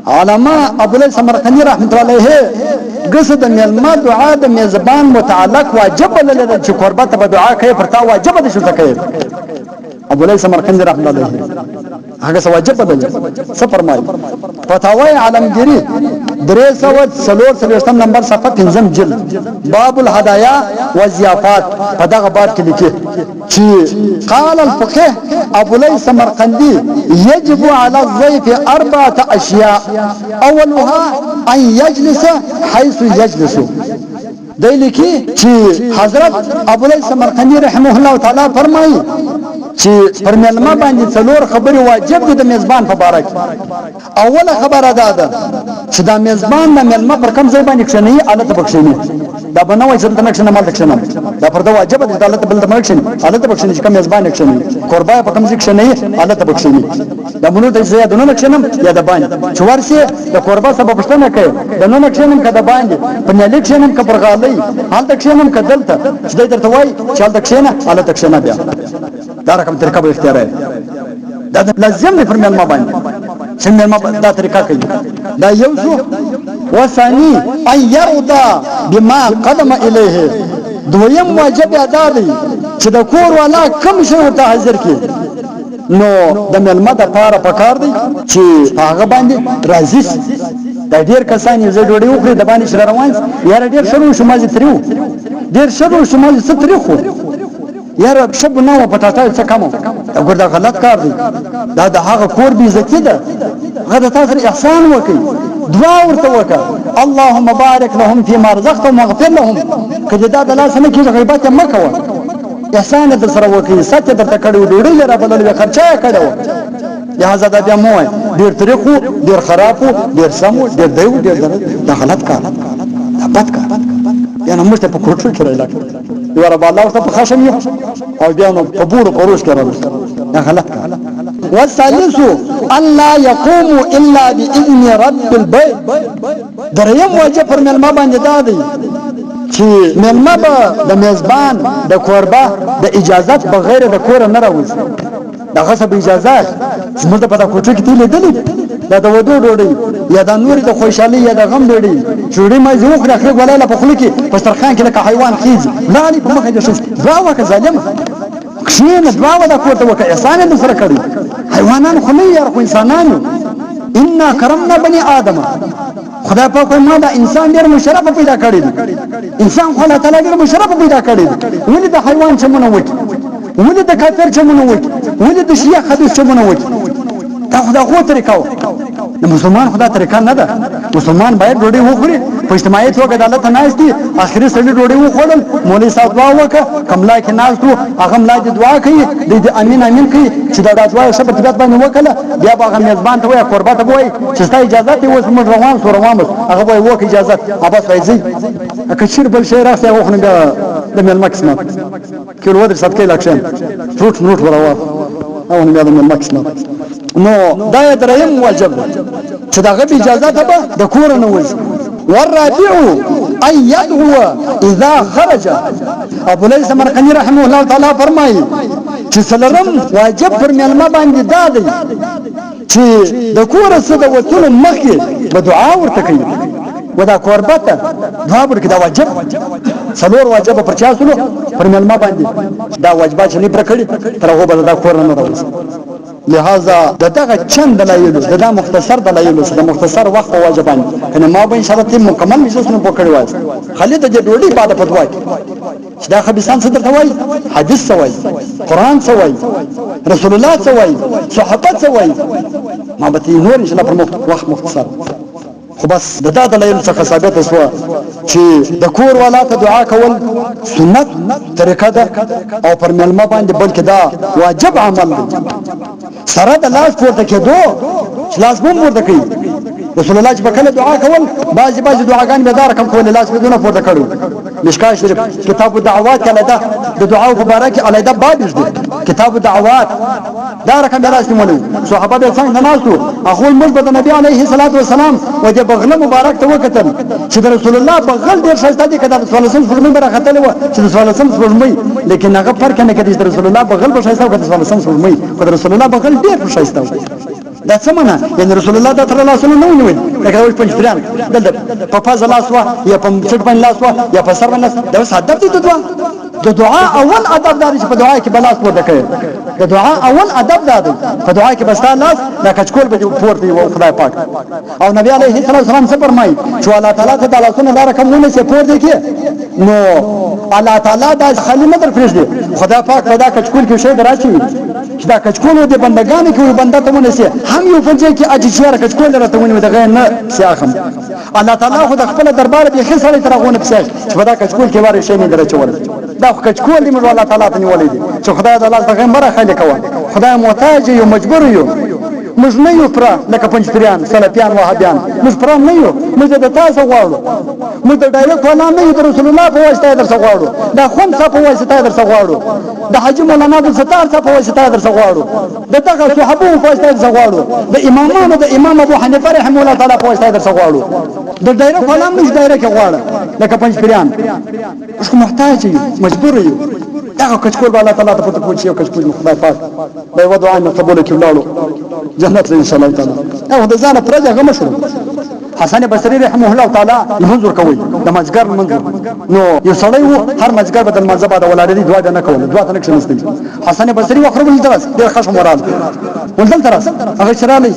علامه ابو الیث سمرقندی رحمت الله علیه قصد میلمه دعا د میزبان متعلق واجب لري چې قربت به دعا کوي پر تا واجب دي چې کوي ابو الیث سمرقندی رحمت الله علیه هغه واجب ده څه فرمایي فتاوی عالمگیری 343 نمبر صفحه 5 جلد باب الهدايا والضيافات په دغه باب کې لیکي چې قال الفقيه ابو الیث سمرقندی يجب على الضيف 4 اشياء اولها ان يجلس حيث يجلس دی لیکي چې حضرت ابو الیث سمرقندی رحمه الله تعالی فرمایي چې پر میلمه باندې څلور خبرې واجب دي د میزبان په باره کې اوله خبره ده چې دا میزبان د میلمه پر کوم ځای باندې کښېني هلته به کښېني دا به نه وایي چې دلته نه کښېنم هلته کښېنم دا پر ده واجبه ده چې هلته بل ته نه کښېني هلته به کښېني چې کوم میزبان یې کښېني کوربه یې په کوم ځای کښېني هلته به کښېني دا مونږ ته چې یا د ننه کښېنم یا د باندې چې ورسې د کوربه څخه به پوښتنه کوي د ننه کښېنم که د باندې په نیالۍ کښېنم که پر غالۍ هلته کښېنم که دلته چې دی درته وایي چې هلته کښېنه هلته کښېنه بیا دا رقم طریقه به اختیارای دا لازم دی پر میلمه باندې چې میلمه دا طریقه کوي دا یو شو وثاني ان يرضى بما قدم الیه دویم واجب ادا دی چې د کور والا کم شی ته حاضر کی نو د میلمه د پاره پکار دی چې هغه باندې راضي دا ډیر کسان یې ډوډۍ وخوري د باندې شر روان یاره ډیر شنو شمازي تریو ډیر شنو شمازي ستریو خو یاره شب نه و پټاټا څه کمو وګور دا غلط کار دی دا د هغه کور بي عزتي ده هغه تاسو احسان وکي دعا ورته وکړه اللهم بارك لهم فيما رزقتهم واغفر لهم کله دا د لاس نه کیږي غیبت مه کوه احسان در سره وکي سچ درته کړو ډوډۍ لره بلل خرچه کړو لہذا دا بیا مو ډیر طریقو ډیر خرابو ډیر سمو ډیر دیو ډیر دا غلط کار دا بد کار یا نو مشته په کوټه کې راځي یوه بالا ورته په خشم یو او بیا نو په بورو پروش کې راځي دا غلط کار والثالث الله يقوم الا باذن رب البيت دریم واجب پر میلمه باندې دا دی چې میلمه به د میزبان د کوربه د اجازت بغیر د کور نه راوځي دا غصب اجازه زموږ په کوټه کې تیلې دي دا د ودو ډوډۍ یا د نوري د خوشحالي یا د غم ډوډۍ چوړې ما زه خو راخې ولاله په خله کې په سترخان کې لکه حیوان خيز لانی په مخه دې شو دا وکه ظالم کښینه دوا ودا کوته وکه احسان دې سره کړی حیوانان خو نه یار خو انسانانو ان کرمنا بني ادم خدای په ما دا انسان ډېر مشرف پیدا کړی انسان خو الله تعالی ډېر مشرف پیدا کړی ولې د حیوان چمنه وکي ولې د کافر چمنه وکي ولې د شیعه خبيث چمنه وکي دا خدا خو طریقه د مسلمان خدا طریقه نه ده مسلمان باید ډوډۍ وخوري په اجتماعي توګه عدالت نه استي اخري سړي ډوډۍ وخورل مولوي صاحب دعا وکړه کملا کې ناستو هغه ملا دې دعا کوي د امين امين کوي چې دا دعا شپه طبيعت باندې وکړه بیا به هغه میزبان ته وایي قربت به وایي چې ستا اجازه ته اوس موږ روان سو هغه وایي وکړه اجازه اباس راځي که چیر بل شي راځي هغه خو بیا د میلمه قسمت کله ودر صدقې لکشن فروټ نوټ وروا او نه بیا د میلمه قسمت نو دا دریم واجب چې دا غو اجازه ته د کور نه وځي والرابع ان يدعو اذا خرج ابو الیث سمرقندی رحمه الله تعالی فرمایي چې څلورم واجب پر میلمه باندې دا دی چې د کور څخه د وتلو مخکې به دعا ورته کوي ودا قربته دعا ورکړه دا واجب څلور واجب پر چا سلو پر میلمه باندې دا واجبات چې نه پر کړی تر هغه به دا کور نه راوځي لہذا دغه چند دلایل دا مختصر دلایل دا مختصر وخت واجبان کنه ما به ان شاء الله مکمل مجلس نه پکړی وای خالد د ډوډۍ بعد پدوای دا خبيسان صدر توای حدیث توای قران توای رسول الله توای صحابه توای ما به نور ان شاء الله پر وخت مختصر خو بس د دلایل څخه ثابت شو چې د کور والا ته دعا کول سنت طریقه ده او پر میلمه باندې بلکې دا واجب عمل دی سره د لاس پورته کېدو چې لاس مو پورته کوي رسول الله چې بکله دعا کول بعضی دعاګان به دار کوم کول لاس بدون پورته کړو مشکا شریف کتاب الدعوات کله ده د دعا مبارک علیده باب دی کتاب الدعوات دا رقم راځي مولوی صحابه به څنګه ناسو اخو المسجد نبی علیه الصلاۃ والسلام وجه بغله مبارک ته وکتل چې رسول الله بغل ډیر شایسته دي کده صلی الله علیه وسلم برکتل و چې صلی الله علیه وسلم لیکن هغه فرق نه کړي رسول الله بغل به شایسته او صلی الله علیه وسلم رسول الله بغل ډیر شایسته دا څه معنا یعنی رسول الله د تر لاسونه نه ونیول لکه وایي پنځپریان دلته په پزه لاس وا یا په چټ باندې لاس وا یا په سر باندې لاس دا اوس ادب دي د دعا اول ادب دا چې په دعا کې بلاس پورته کوي د دعا اول ادب دا دی په دعا کې بس لاس دا کچکول به پورته وي خدای پاک او نبی عليه الصلاه والسلام څه فرمایي چې الله تعالی ته د لاسونو لاره کومونه سي پورته کې نو الله تعالی دا خلی نه در پرېږدي خدای پاک پیدا کچکول کې شی دراشي چې دا کچکول د بندګانو کې بنده ته ونه سي هم یو فنجي کې اجشاره کچکول راته ونه دغه نه سیاخم الله تعالی خو د خپل دربار به خسرې ترغونه پسې چې پیدا کچکول کې واره شی نه درچول دا خو کچکول دی موږ الله تعالی ته نیولې دي چې خدای د الله څخه مبره خلک کوي خدای محتاج یو مجبور یو موږ نه یو پر لکه پنځپریان سلفیان وهابیان موږ پر نه یو موږ د تاسو غواړو موږ د ډایرکټ ولا نه یو رسول الله په واسطه درڅ غواړو دا خون څه په واسطه درڅ غواړو د حاجی مولانا د ستار څه په واسطه درڅ غواړو د دغه صحابه په واسطه درڅ غواړو د امامانو د امام ابو حنیفه رحمه الله تعالی په واسطه درڅ غواړو د ډایرکټ ولا موږ ډایرکټ غواړو لکه پنځپریان اوس محتاج یو مجبور یو دا کچکول الله تعالی ته پته کوچي او کچکول خدای پاک به ودعا نه قبول کړي لاړو جنت ان شاء الله تعالی او د ځان پرځه غو مشهور حسن بصری رحمه الله تعالی منظور کوي د مزګر منظور نو یو سړی وو هر مزګر بدل مذهب د ولادت دعا نه کوله دعا ته نشي نستي حسن بصری وخرب الدرس د خشم مراد ولدل ترس هغه شرالي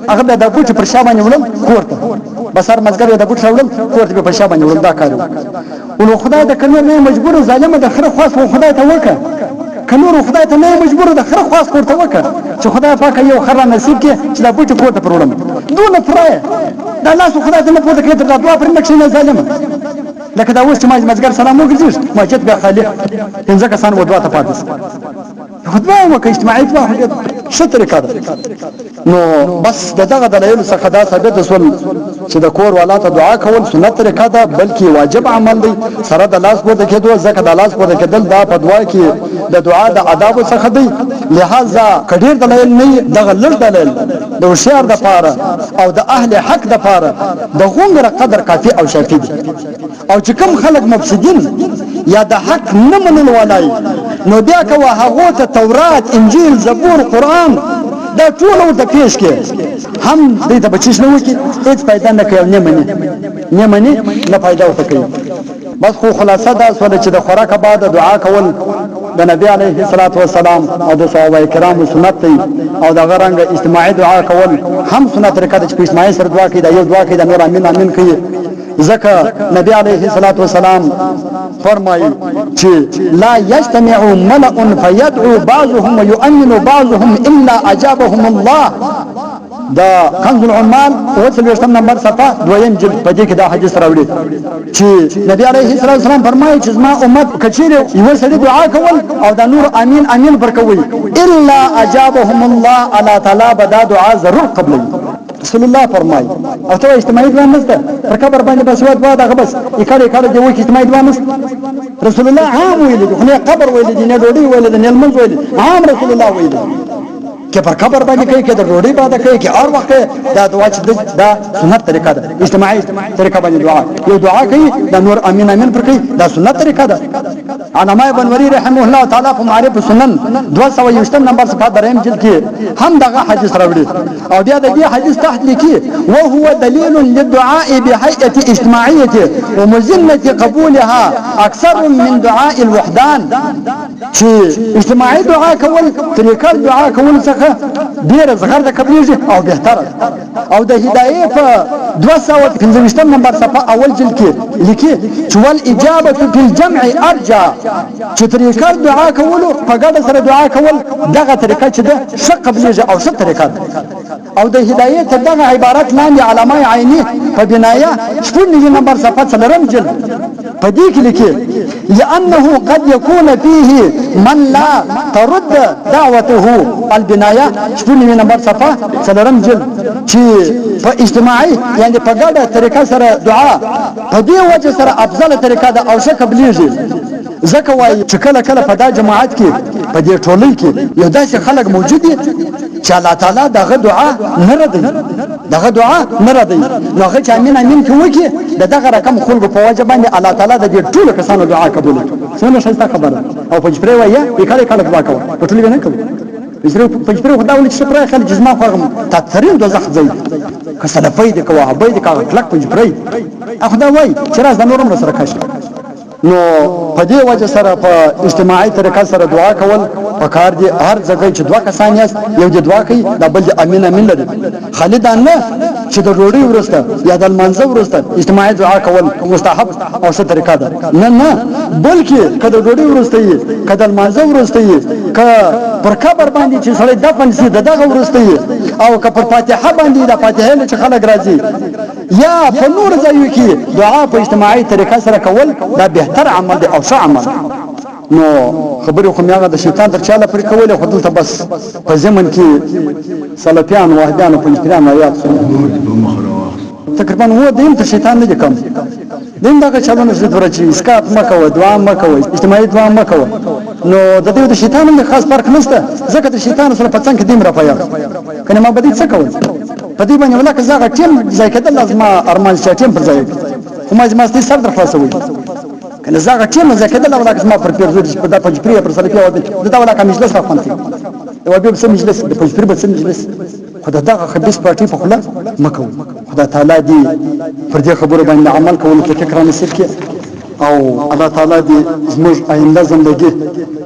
هغه د بوټ پر شابه ولم کوړه بس هر مزګر د بوټ ولم کوړه په شابه ولم دا کار ولو خدای د کلمه نه مجبور ظالم د خره خاص خدای ته وکړه کنور خدای ته نه مجبور د خره خاص کوړه وکړه چې خدای پاک یو خره نصیب کې چې د بوټ کوړه پرولم دون فرای دا لاس خدای ته نه پوهه کړی دا دعا پر نکښې نه ظالم لکه دا اوس چې مزګر سلام وګرځي مسجد به خالی پنځه کسان و دعا ته پاتې خدای وکړي اجتماعي دعا څه طریقه ده نو بس دغه دلایل څخه دا ثابت شول چې د کور والا ته دعا کول سنت طریقه ده بلکې واجب عمل دی سره د لاس پورته کېدو ځکه د لاس پورته کېدل دا په دعا کې د دعا د آداب څخه دی لہذا کډیر دلایل نه دغه لړ دلایل د هوښیار د پاره او د اهل حق د پاره د غونګره قدر کافي او شافي دي او چې کوم خلک مفسدين یا د حق نه منل ولای نو بیا کوه هغه ته تورات انجیل زبور قران دا ټول ورته پیش کې هم دې ته بچیش نه وکی هیڅ پیدا نه کوي نه مني نه پیدا ورته کوي بس خو خلاصه دا سوال چې د خوراک بعد دعا کول د نبی علیه الصلاۃ والسلام او د صحابه کرامو سنت دی او د غرنګ اجتماعي دعا کول هم سنت طریقه د اجتماعي سره دعا کوي دا یو دعا کوي د نور امین امین کوي ځکه نبی علیه الصلاۃ والسلام فرمایي چې لا یجتمع ملأ فيدعو بعضهم ويؤمن بعضهم الا اجابهم الله دا کنز العمال وڅلوېښتم نمبر صفحه دویم جلد په دې کې دا حدیث راوړي چې نبی علیه الصلاه والسلام فرمایي چې زما امت کچېره یو سړي دعا کول او دا نور امین امین ورکوي الا اجابهم الله الله تعالی به دا دعا ضرور قبلوي رسول الله فرمایي او ته اجتماعي دعا نشته پر قبر باندې بس یو دعا دغه بس یکړه دی وایي اجتماعي دعا نشته رسول الله عام ویلي خو نه قبر ویلي دی نه ډوډۍ ویلي دی نه لمونځ ویلي عام رسول الله ویلي کې پر قبر باندې کوي کې د روړي باندې کوي کې هر وخت دا دعا چې دا سنت طریقه ده اجتماعي طریقه باندې دعا یو دعا کوي دا نور امین امین پر کوي دا سنت طریقه ده علامه بنوري رحمه الله تعالی په معارف السنن 220 نمبر صفحه دریم جلد کې هم دغه حدیث راوړي او بیا د دې حدیث تحت لیکي وهو دليل للدعاء بهيئه اجتماعيه ومزنه قبولها اكثر من دعاء الوحدان چې اجتماعي دعا کول طریقه دعا کول څخه ډیر زغر د قبليږي او بهتره او د هدايه په 215 نمبر صفحه اول جلد کې لیکي چې ول اجابه فی الجمع ارجى چې طریقه دعا کول په ګډه سره دعا کول دغه طریقه چې ده څه قبليږي او څه طریقه او د هدايه ته دغه عبارت لاندې علامه عینی په بنایه 9 نمبر صفحه 3 جلد په دې کې لیکي لانه قد يكون فيه من لا ترد دعوته البنايه 9 نمبر صفحه 3 جلد چې په اجتماعي یعنی په ګډه طریقه سره دعا په دې وجه سره افضل طریقه ده او څه قبليږي ځکه وایي چې کله کله په دا جماعت کې په دې ټولۍ کې یو داسې خلک موجود دي چې الله تعالی دغه دعا نه ردوي دغه دعا نه ردوي نو هغه چې امین امین کوي دغه رقم خلکو په وجه باندې الله تعالی د دې ټولو کسانو دعا قبول کوي څنګه شایسته خبره او په جبري وایي کله کله دعا کوي په ټولۍ نه کوي پنځپیر خدا ولې چې پرای خلک جسمه خو تاترین دوزخ ځای که سلفي دي که وهابي دي که کلک پنځپری خدا وای چې راز د نورم سره کښ نو په دې وجه سره په اجتماعي طریقه سره دعا کول پکار دي هر ځای چې دعا کسان یاست یو د دعا کوي دا بل د امین امین لري خالدان نه چې د ډوډۍ ورسته یا د منځو ورسته اجتماعي دعا کول مستحب او څه طریقه ده نه بلکې کله ډوډۍ ورسته یي کله منځو ورسته یي ک پر قبر باندې چې سړی دفن سي دغه ورسته یي او ک پر فاتحه باندې د فاتحه چې خلک راځي یا په نور ځایو کې دعا په اجتماعي طریقه سره کول دا بهتر عمل دی او ښه عمل نو خبرې خو میاغه د شیطان تر چاله پرې کولې خو دلته بس په زمن کې سلفیان وحدان او پنځپیران آیات تقریبا هو دیم ته شیطان نه کم دیم دا چلونه چې ورچې اسکات مکو دعا مکو اجتماعي دعا مکو نو د دې د شیطان له خاص فرق نشته ځکه د شیطان سره پڅنګ کې دیم را پیا کنه ما بدی څه کول په دې باندې ولکه زغه ټیم ځای کېدل لازم ارمان چې ټیم پر ځای خو ما ځمستي سر در خلاصوي کنه زغه ټیم ځای کېدل ولکه ما پر پیرزو په د پنځپری پر سره پیو دا ولکه مجلس را خوانتي او به په مجلس د پنځپری په مجلس خدای دغه خبيث پارټي په خله مکو خدای تعالی دې پر دې خبره باندې عمل کول کې فکر نصیب کې او الله تعالی دې زموږ آینده زندگی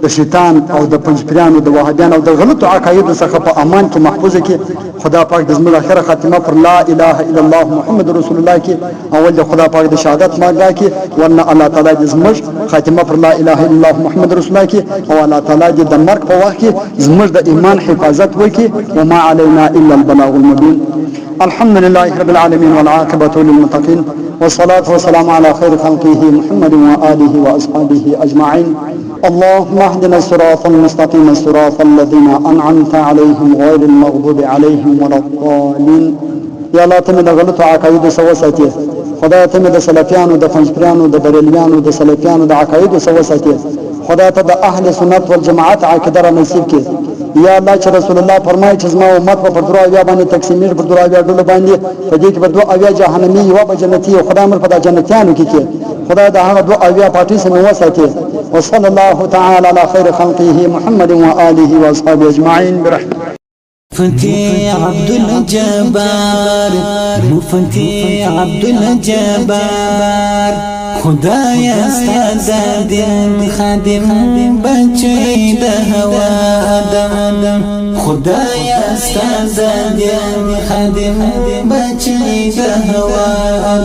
د شیطان او د پنځپریانو د وهابیانو او د غلطو عقایدو څخه په امان کې محفوظ کې خدا پاک د زموږ اخره خاتمه پر لا اله الا الله محمد رسول الله کې اول د خدا پاک د شهادت ماګه کې ورنه الله تعالی دې زموږ خاتمه پر لا اله الا الله محمد رسول الله کې او الله تعالی دې د مرګ په وخت کې زموږ د ایمان حفاظت وکړي وما علينا الا البلاغ المبين الحمد لله رب العالمين والعاقبة للمتقين والصلاة والسلام على خير خلقه محمد وآله وأصحابه أجمعين اللهم اهدنا الصراط المستقيم الصراط الذين أنعمت عليهم غير المغضوب عليهم ولا الضالين يا الله تمد غلط عقايد سوساتي خدا تمد سلفيانو د پنځپریانو د بریلیانو د سلفيانو د عقايد سوساتي خدا ته د اهل سنت والجماعت عقیده را نصیب کړي یا الله چې رسول الله فرمایي چې زما امت په درو اویا باندې تقسیمیر په درو اویا ډول باندې په دې کې په درو اویا جهنمی او په جنتی او خدای امر په جنتیانو کې خدای دا هغه درو اویا پارټي سم وساتي وصلی الله تعالی علی خیر خلقه محمد و آله و اصحابه اجمعین برحمته مفتي عبد الجبار مفتي عبد الجبار خدایا ستاد دین خادم بچی د هوا ادم خدایا ستاد دین خادم بچی د هوا ادم